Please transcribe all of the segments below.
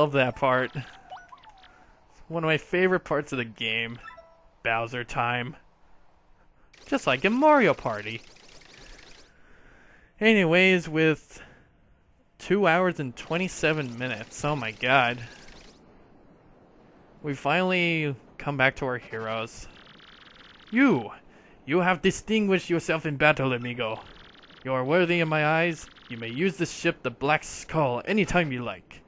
love that part. It's one of my favorite parts of the game. Bowser time. Just like in Mario Party. Anyways, with 2 hours and 27 minutes, oh my god. We finally come back to our heroes. You have distinguished yourself in battle, amigo. You are worthy in my eyes. You may use this ship, the Black Skull, anytime you like.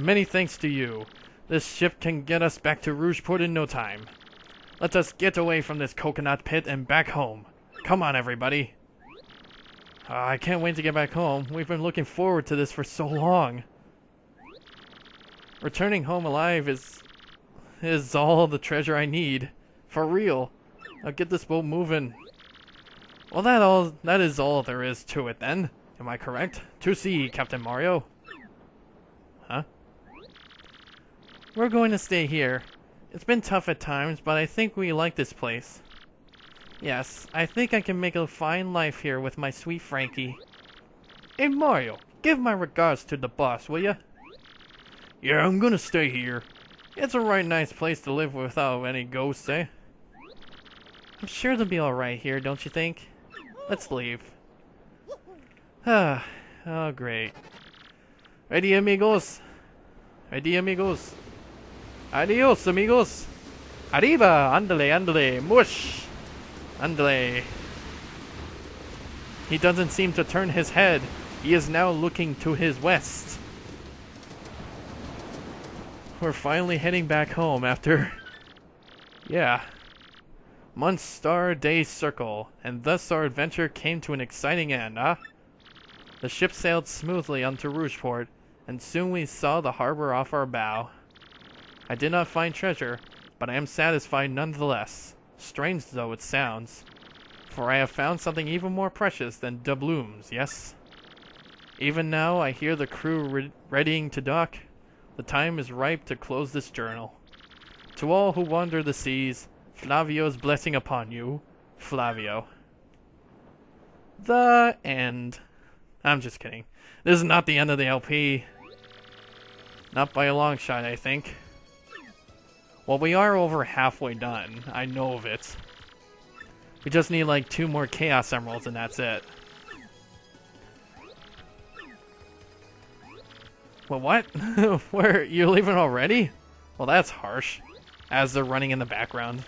Many thanks to you. This ship can get us back to Rougeport in no time. Let us get away from this coconut pit and back home. Come on, everybody. I can't wait to get back home. We've been looking forward to this for so long. Returning home alive is all the treasure I need. For real. I'll get this boat moving. Well, that is all there is to it then. Am I correct? To sea, Captain Mario. Huh? We're going to stay here. It's been tough at times, but I think we like this place. Yes, I think I can make a fine life here with my sweet Frankie. Hey Mario, give my regards to the boss, will ya? Yeah, I'm gonna stay here. It's a right nice place to live without any ghosts, eh? I'm sure they'll be alright here, don't you think? Let's leave. Oh, great. Ready, amigos? Ready, amigos? Adios, amigos! Arriba! Andale, andale! Mush! Andale. He doesn't seem to turn his head. He is now looking to his west. We're finally heading back home after... yeah. Months, star, day, circle. And thus our adventure came to an exciting end, huh? The ship sailed smoothly onto Rougeport, and soon we saw the harbor off our bow. I did not find treasure, but I am satisfied nonetheless. Strange though it sounds. For I have found something even more precious than doubloons, yes? Even now I hear the crew readying to dock. The time is ripe to close this journal. To all who wander the seas, Flavio's blessing upon you, Flavio. The end. I'm just kidding. This is not the end of the LP. Not by a long shot, I think. Well, we are over halfway done. I know of it. We just need like 2 more Chaos Emeralds and that's it. Well, what? Where? You're leaving already? Well, that's harsh. As they're running in the background.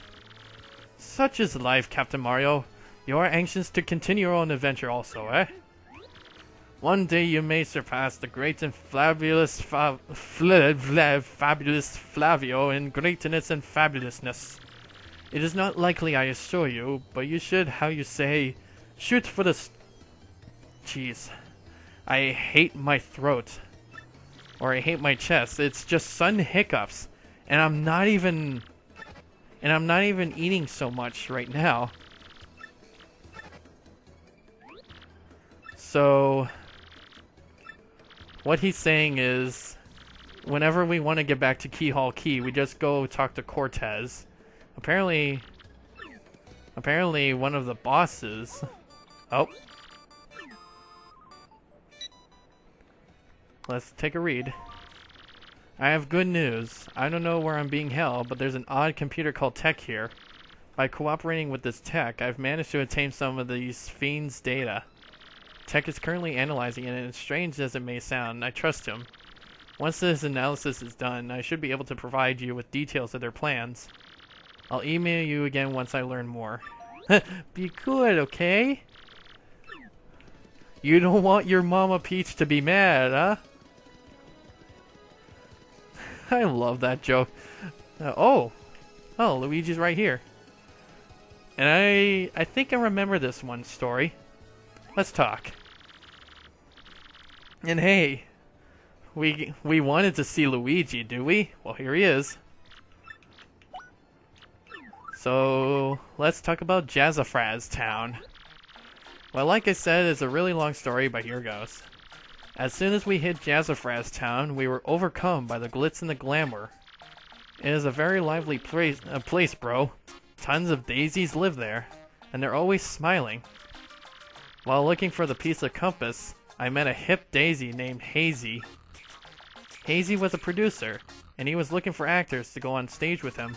Such is life, Captain Mario. You are anxious to continue your own adventure also, eh? One day you may surpass the great and fabulous fabulous Flavio in greatness and fabulousness. It is not likely, I assure you, but you should, how you say, shoot for the... Jeez. I hate my throat. Or I hate my chest. It's just sudden hiccups. And I'm not even eating so much right now. So... what he's saying is, whenever we want to get back to Keyhole Key, we just go talk to Cortez. Apparently one of the bosses... oh. Let's take a read. I have good news. I don't know where I'm being held, but there's an odd computer called Tech here. By cooperating with this Tech, I've managed to obtain some of these fiends' data. Tech is currently analyzing it, and as strange as it may sound, I trust him. Once this analysis is done, I should be able to provide you with details of their plans. I'll email you again once I learn more. Be good, okay? You don't want your Mama Peach to be mad, huh? I love that joke. Oh, Luigi's right here. And I think I remember this one story. Let's talk. And hey, we wanted to see Luigi, do we? Well, here he is. So, let's talk about Jazzafraz Town. Well, like I said, it's a really long story, but here goes. As soon as we hit Jazzafraz Town, we were overcome by the glitz and the glamour. It is a very lively place, bro. Tons of daisies live there, and they're always smiling. While looking for the piece of compass, I met a hip daisy named Hazy. Hazy was a producer, and he was looking for actors to go on stage with him.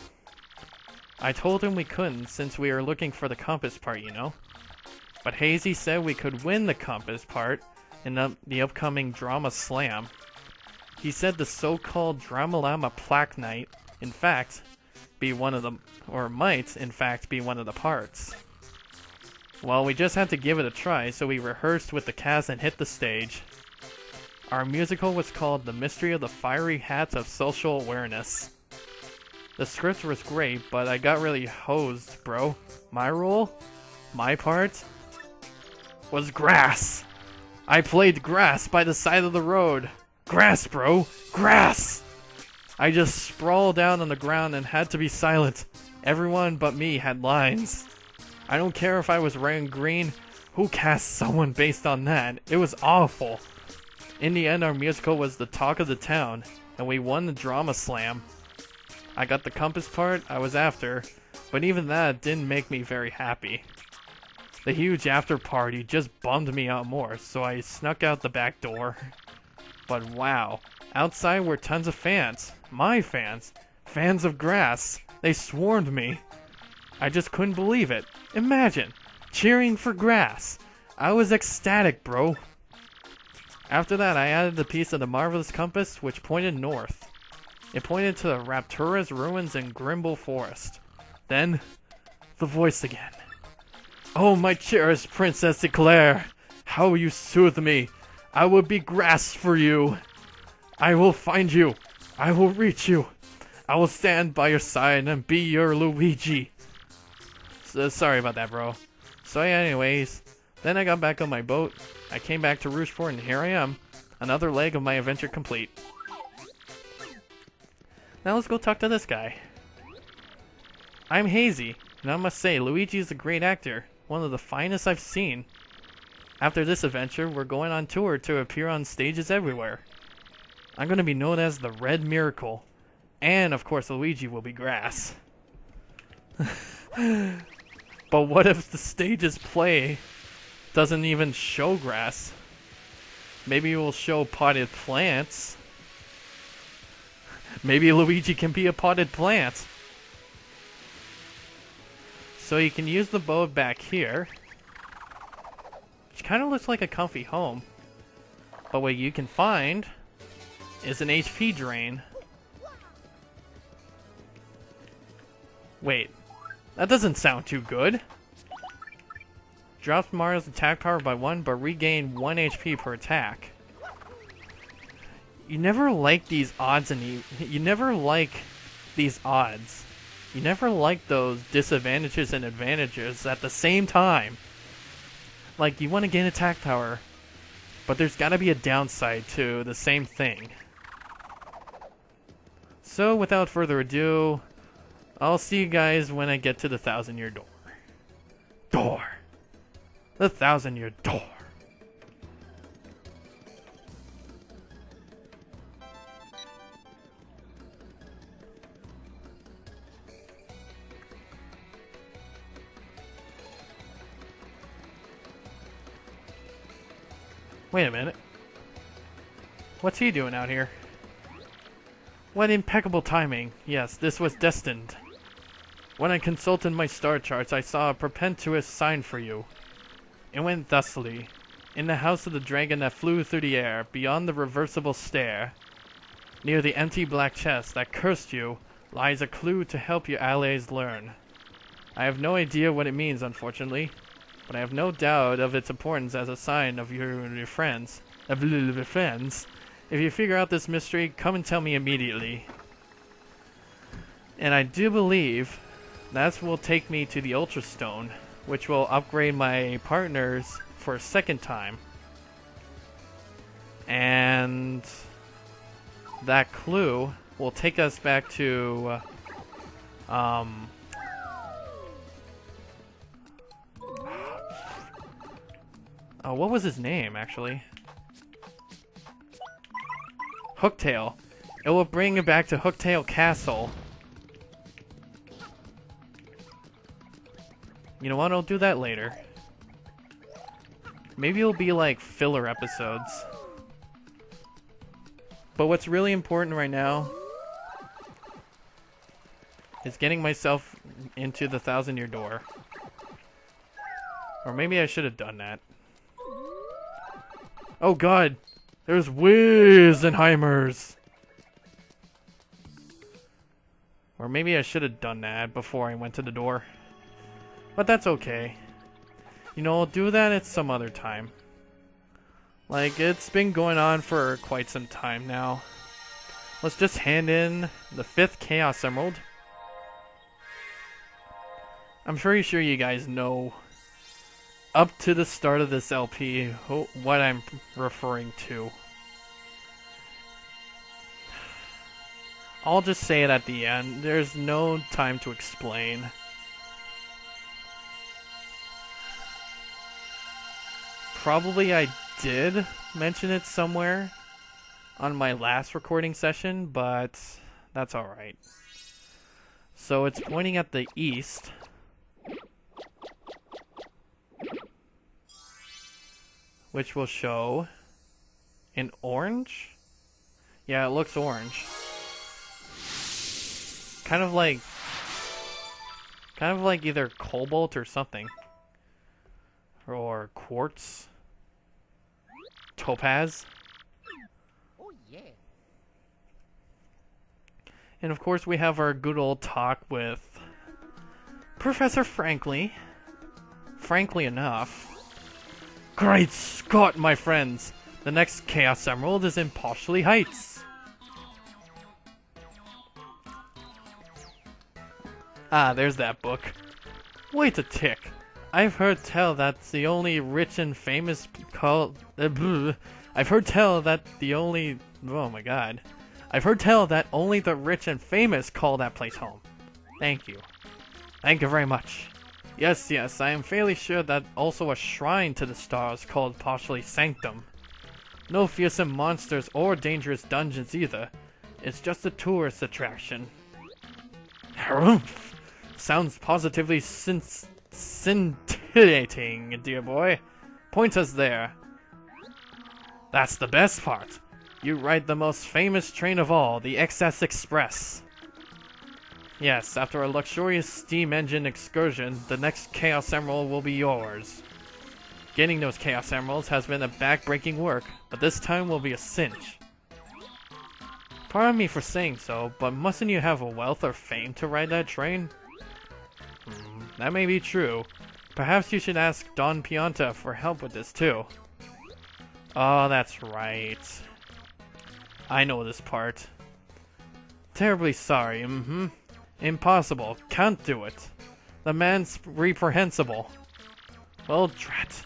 I told him we couldn't since we were looking for the compass part, you know? But Hazy said we could win the compass part in the upcoming Drama Slam. He said the so-called Dramalama Plaque Night, in fact, be one of the, or might, in fact, be one of the parts. Well, we just had to give it a try, so we rehearsed with the cast and hit the stage. Our musical was called The Mystery of the Fiery Hats of Social Awareness. The script was great, but I got really hosed, bro. My role? My part? Was grass! I played grass by the side of the road. Grass, bro! Grass! I just sprawled down on the ground and had to be silent. Everyone but me had lines. I don't care if I was wearing green. Who cast someone based on that? It was awful. In the end, our musical was the talk of the town, and we won the Drama Slam. I got the compass part I was after, but even that didn't make me very happy. The huge after party just bummed me out more, so I snuck out the back door. But wow, outside were tons of fans. My fans. Fans of grass. They swarmed me. I just couldn't believe it. Imagine, cheering for grass. I was ecstatic, bro. After that, I added the piece of the marvelous compass, which pointed north. It pointed to the Raptura's ruins in Grimble Forest. Then, the voice again. Oh, my cherished Princess Eclair, how you soothe me. I will be grass for you. I will find you. I will reach you. I will stand by your side and be your Luigi. So, sorry about that, bro. So yeah, anyways, then I got back on my boat. I came back to Rocheport, and here I am. Another leg of my adventure complete. Now let's go talk to this guy. I'm Hazy, and I must say, Luigi is a great actor. One of the finest I've seen. After this adventure, we're going on tour to appear on stages everywhere. I'm going to be known as the Red Miracle. And, of course, Luigi will be grass. But what if the stage's play doesn't even show grass? Maybe it will show potted plants. Maybe Luigi can be a potted plant. So you can use the boat back here, which kind of looks like a comfy home. But what you can find is an HP drain. Wait, that doesn't sound too good. Drops Mario's attack power by 1, but regain 1 HP per attack. You never like these odds, and you never like these odds. You never like those disadvantages and advantages at the same time. Like, you want to gain attack power, but there's gotta be a downside to the same thing. So, without further ado, I'll see you guys when I get to the 1,000-year door. The 1,000-year door. Wait a minute. What's he doing out here? What impeccable timing. Yes, this was destined. When I consulted my star charts, I saw a propitious sign for you. It went thusly. In the house of the dragon that flew through the air, beyond the reversible stair, near the empty black chest that cursed you, lies a clue to help your allies learn. I have no idea what it means, unfortunately, but I have no doubt of its importance as a sign of your friends. If you figure out this mystery, come and tell me immediately. And I do believe that will take me to the Ultra Stone, which will upgrade my partners for a second time. And that clue will take us back to what was his name, actually? Hooktail. It will bring it back to Hooktail Castle. You know what? I'll do that later. Maybe it'll be like filler episodes. But what's really important right now is getting myself into the 1,000-year door. Or maybe I should have done that. Oh god! There's Wizenheimers! Or maybe I should have done that before I went to the door. But that's okay. You know, I'll do that at some other time. Like, it's been going on for quite some time now. Let's just hand in the 5th Chaos Emerald. I'm pretty sure you guys know, up to the start of this LP, what I'm referring to. I'll just say it at the end. There's no time to explain. Probably I did mention it somewhere on my last recording session, but that's alright. So it's pointing at the east. Which will show in orange? Yeah, it looks orange. Kind of like either cobalt or something. Or quartz. Topaz. Oh yeah. And of course we have our good old talk with Professor Frankly. Frankly enough. Great Scott, my friends! The next Chaos Emerald is in Poshley Heights. Ah, there's that book. Wait a tick. I've heard tell that the only rich and famous I've heard tell that the only... Oh my god. I've heard tell that only the rich and famous call that place home. Thank you. Thank you very much. Yes, yes, I am fairly sure that also a shrine to the stars called Poshley Sanctum. No fearsome monsters or dangerous dungeons either. It's just a tourist attraction. Harumph! Sounds positively scintillating, dear boy. Point us there. That's the best part. You ride the most famous train of all, the XS Express. Yes, after a luxurious steam engine excursion, the next Chaos Emerald will be yours. Getting those Chaos Emeralds has been a back-breaking work, but this time will be a cinch. Pardon me for saying so, but mustn't you have a wealth or fame to ride that train? That may be true. Perhaps you should ask Don Pianta for help with this too. Oh, that's right. I know this part. Terribly sorry, Impossible. Can't do it. The man's reprehensible. Well, drat.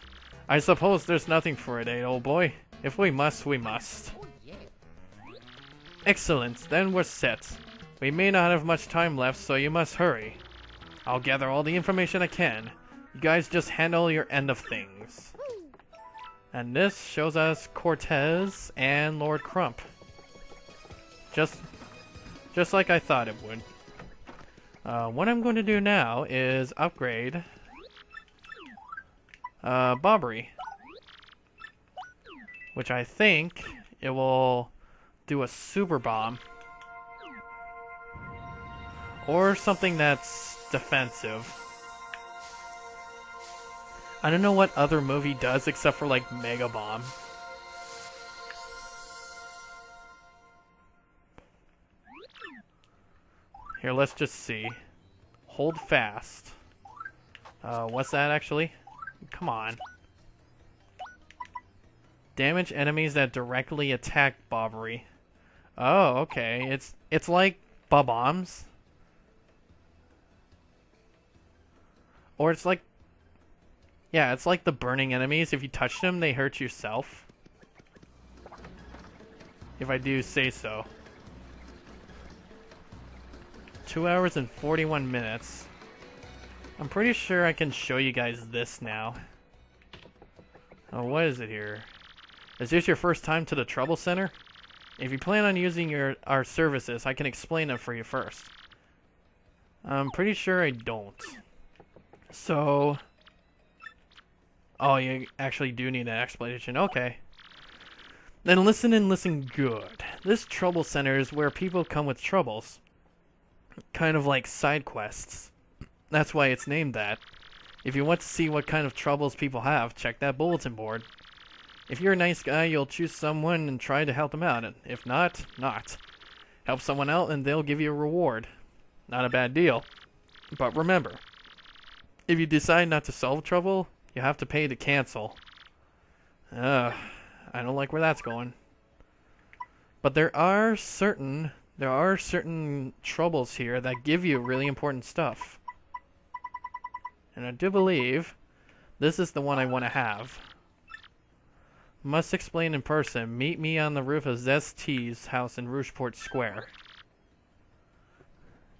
I suppose there's nothing for it, eh, old boy? If we must, we must. Oh yeah. Excellent, then we're set. We may not have much time left, so you must hurry. I'll gather all the information I can. You guys just handle your end of things. And this shows us Cortez and Lord Crump. Just like I thought it would. What I'm going to do now is upgrade Bobbery, which I think it will do a super bomb or something that's defensive. I don't know what other movie does except for like Mega Bomb. Here, let's just see. Hold fast. What's that actually? Come on. Damage enemies that directly attack Bobbery. Oh, okay. It's like Bob-Ombs. Or it's like... Yeah, it's like the burning enemies. If you touch them, they hurt yourself. If I do say so. 2 hours and 41 minutes. I'm pretty sure I can show you guys this now. Oh, what is it here? Is this your first time to the Trouble Center? If you plan on using our services, I can explain them for you first. I'm pretty sure I don't. So... Oh, you actually do need an explanation. Okay. Then listen and listen good. This trouble center is where people come with troubles. Kind of like side quests. That's why it's named that. If you want to see what kind of troubles people have, check that bulletin board. If you're a nice guy, you'll choose someone and try to help them out. And if not, not. Help someone out and they'll give you a reward. Not a bad deal. But remember, if you decide not to solve trouble, you have to pay to cancel. I don't like where that's going. But there are certain troubles here that give you really important stuff. And I do believe this is the one I want to have. Must explain in person. Meet me on the roof of Zest's house in Rougeport Square.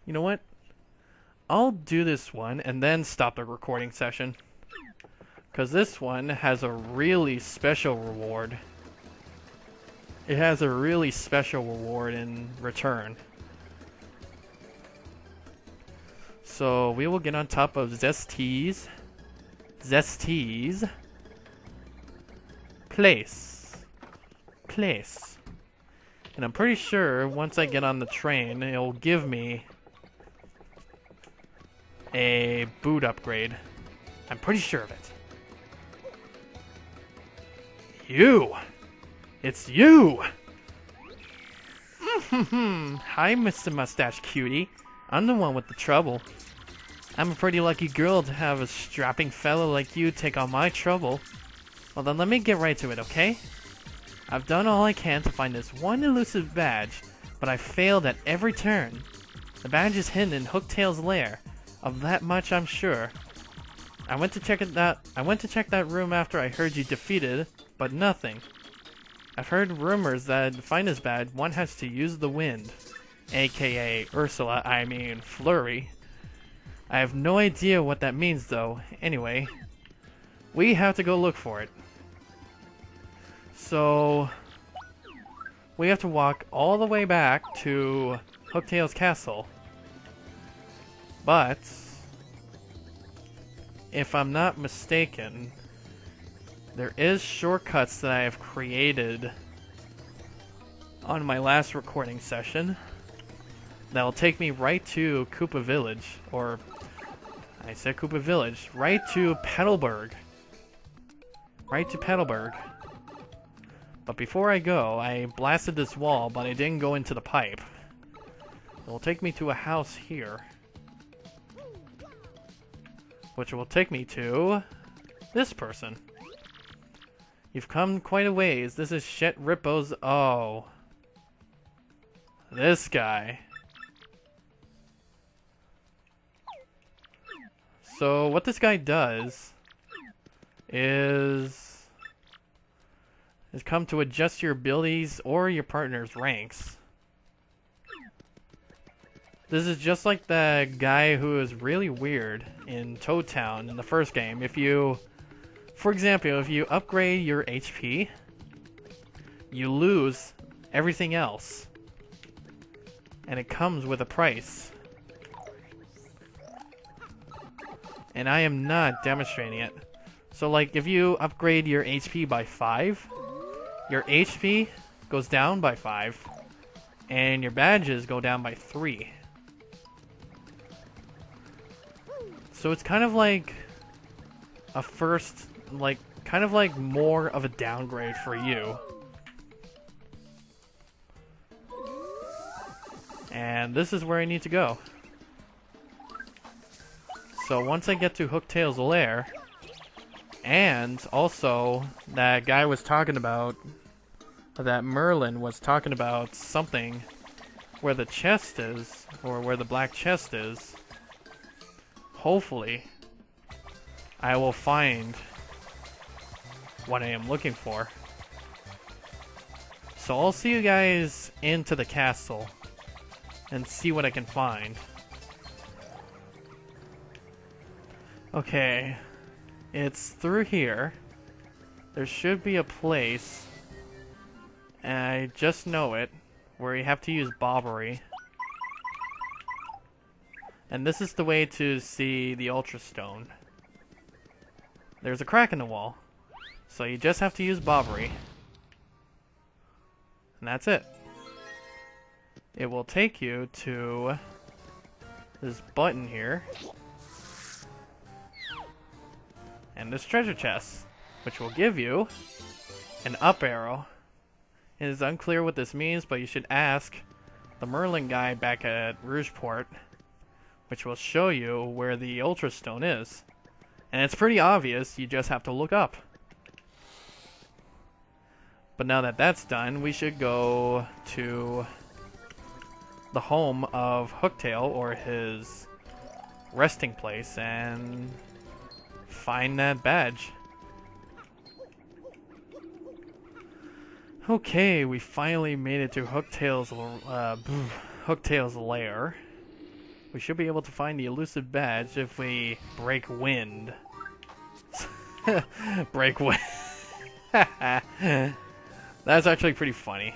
You know what? I'll do this one and then stop the recording session. Because this one has a really special reward. It has a really special reward in return. So we will get on top of Zest's place. And I'm pretty sure once I get on the train, it'll give me a boot upgrade. I'm pretty sure of it. You! It's you! Hi, Mr. Mustache Cutie. I'm the one with the trouble. I'm a pretty lucky girl to have a strapping fellow like you take on my trouble. Well then let me get right to it, okay? I've done all I can to find this one elusive badge, but I failed at every turn. The badge is hidden in Hooktail's lair. Of that much I'm sure. I went to check that room after I heard you defeated, but nothing. I've heard rumors that to find this badge, one has to use the wind. AKA Ursula, I mean Flurry. I have no idea what that means though. Anyway, we have to go look for it. So, we have to walk all the way back to Hooktail's castle. But, if I'm not mistaken, there is shortcuts that I have created on my last recording session that'll take me right to Koopa Village, or I said Koopa Village, right to Petalburg. Right to Petalburg. But before I go, I blasted this wall, but I didn't go into the pipe. It will take me to a house here, which will take me to this person. You've come quite a ways. This is Shet Rippo's. Oh. This guy. So, what this guy does is come to adjust your abilities or your partner's ranks. This is just like the guy who is really weird in Toad Town in the first game. If you, for example, if you upgrade your HP, you lose everything else. And it comes with a price. And I am not demonstrating it. So like if you upgrade your HP by 5, your HP goes down by 5, and your badges go down by 3. So it's kind of like a first, like, kind of like more of a downgrade for you. And this is where I need to go. So once I get to Hooktail's lair, and also that guy was talking about, that Merlin was talking about something where the chest is, or where the black chest is, hopefully I will find what I am looking for. So I'll see you guys into the castle and see what I can find. Okay, it's through here. There should be a place, and I just know it, where you have to use Bobbery. And this is the way to see the Ultra Stone. There's a crack in the wall, so you just have to use Bobbery. And that's it. It will take you to this button here. And this treasure chest, which will give you an up arrow. It is unclear what this means, but you should ask the Merlin guy back at Rougeport, which will show you where the Ultra Stone is. And it's pretty obvious, you just have to look up. But now that that's done, we should go to the home of Hooktail, or his resting place, and find that badge. Okay, we finally made it to Hooktail's lair. We should be able to find the elusive badge if we break wind. Break wind. That's actually pretty funny.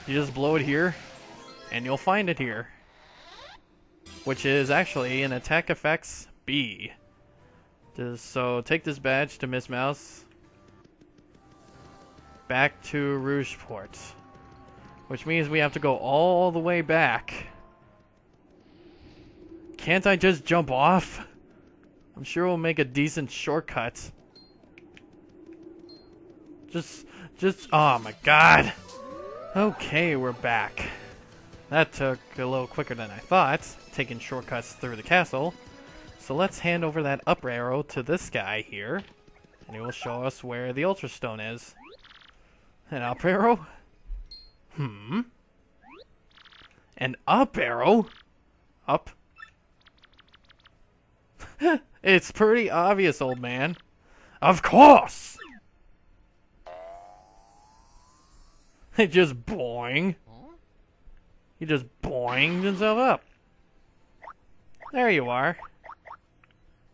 You just blow it here, and you'll find it here. Which is actually an attack effects B. So take this badge to Miss Mowz. Back to Rougeport. Which means we have to go all the way back. Can't I just jump off? I'm sure we'll make a decent shortcut. Oh my god. Okay, we're back. That took a little quicker than I thought, taking shortcuts through the castle. So let's hand over that up arrow to this guy here, and he will show us where the Ultra Stone is. An up arrow? An up arrow? Up? It's pretty obvious, old man. Of course! He just boing. He just boinged himself up. There you are.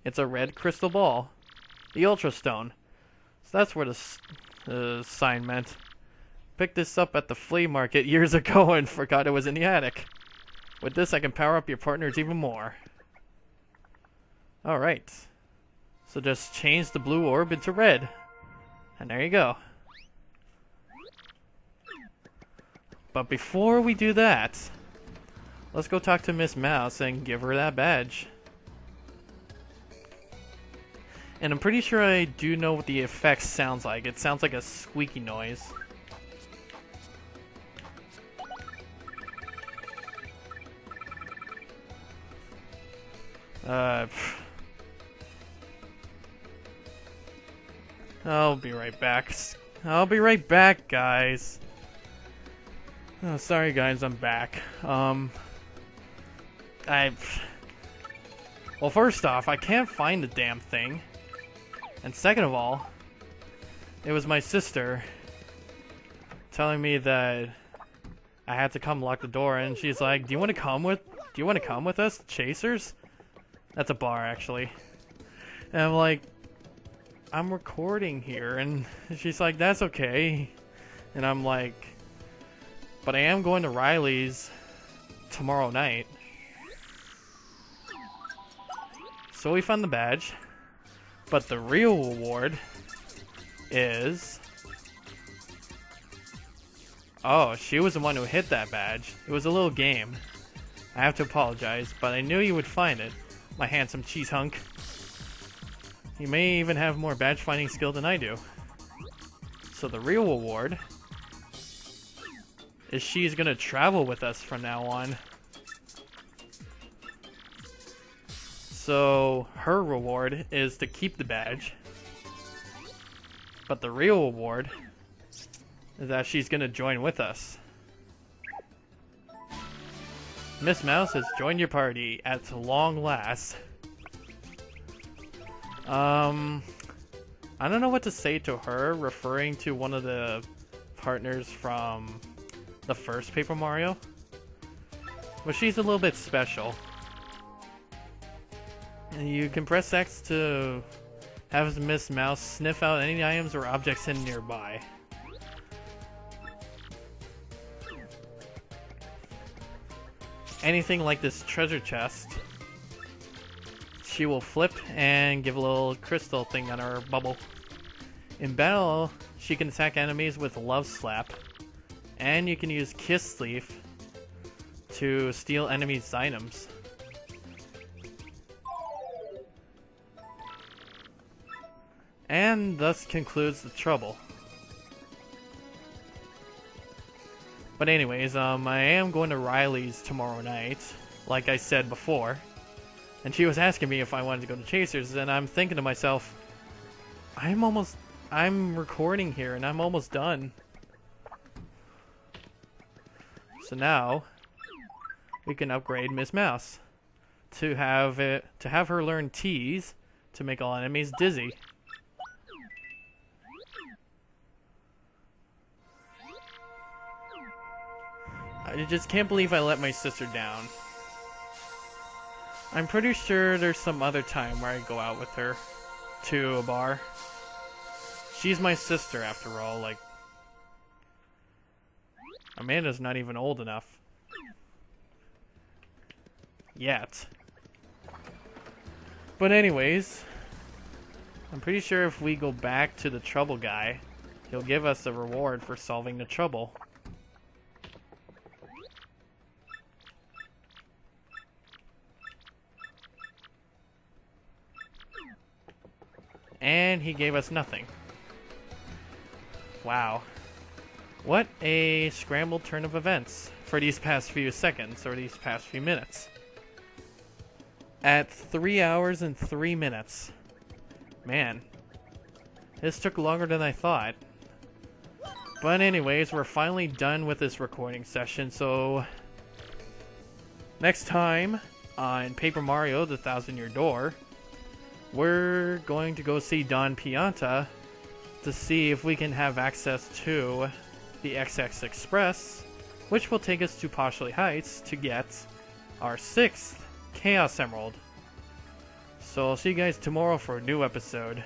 It's a red crystal ball. The Ultra Stone. So that's where the sign meant. Picked this up at the flea market years ago and forgot it was in the attic. With this I can power up your partners even more. Alright. So just change the blue orb into red. And there you go. But before we do that, let's go talk to Miss Mowz and give her that badge. And I'm pretty sure I do know what the effect sounds like. It sounds like a squeaky noise. I'll be right back. I'll be right back, guys. Oh, sorry guys, I'm back. Well, first off, I can't find the damn thing. And second of all, it was my sister telling me that I had to come lock the door, and she's like, do you want to come with us, Chasers? That's a bar, actually. And I'm like, I'm recording here, and she's like, that's okay. And I'm like, but I am going to Riley's tomorrow night. So we found the badge. But the real reward is... Oh, she was the one who hit that badge. It was a little game. I have to apologize, but I knew you would find it, my handsome cheese hunk. You may even have more badge finding skill than I do. So the real reward is she's gonna travel with us from now on. So her reward is to keep the badge. But the real reward is that she's gonna join with us. Miss Mowz has joined your party at long last. I don't know what to say to her, referring to one of the partners from the first Paper Mario. But she's a little bit special. And you can press X to have Miss Mowz sniff out any items or objects hidden nearby. Anything like this treasure chest, she will flip and give a little crystal thing on her bubble. In battle, she can attack enemies with Love Slap. And you can use Kiss Leaf to steal enemies' items. And thus concludes the trouble. But anyways, I am going to Riley's tomorrow night, like I said before. And she was asking me if I wanted to go to Chasers, and I'm thinking to myself, I'm recording here and I'm almost done. So now we can upgrade Miss Mowz to have her learn Tease to make all enemies dizzy. I just can't believe I let my sister down. I'm pretty sure there's some other time where I go out with her to a bar. She's my sister after all, like, Amanda's not even old enough. Yet. But anyways, I'm pretty sure if we go back to the trouble guy, he'll give us a reward for solving the trouble. And he gave us nothing. Wow. What a scrambled turn of events for these past few seconds, or these past few minutes. At 3 hours and 3 minutes. Man. This took longer than I thought. But anyways, we're finally done with this recording session, so next time on Paper Mario: The Thousand-Year Door, we're going to go see Don Pianta to see if we can have access to the XX Express, which will take us to Poshley Heights to get our 6th Chaos Emerald. So I'll see you guys tomorrow for a new episode.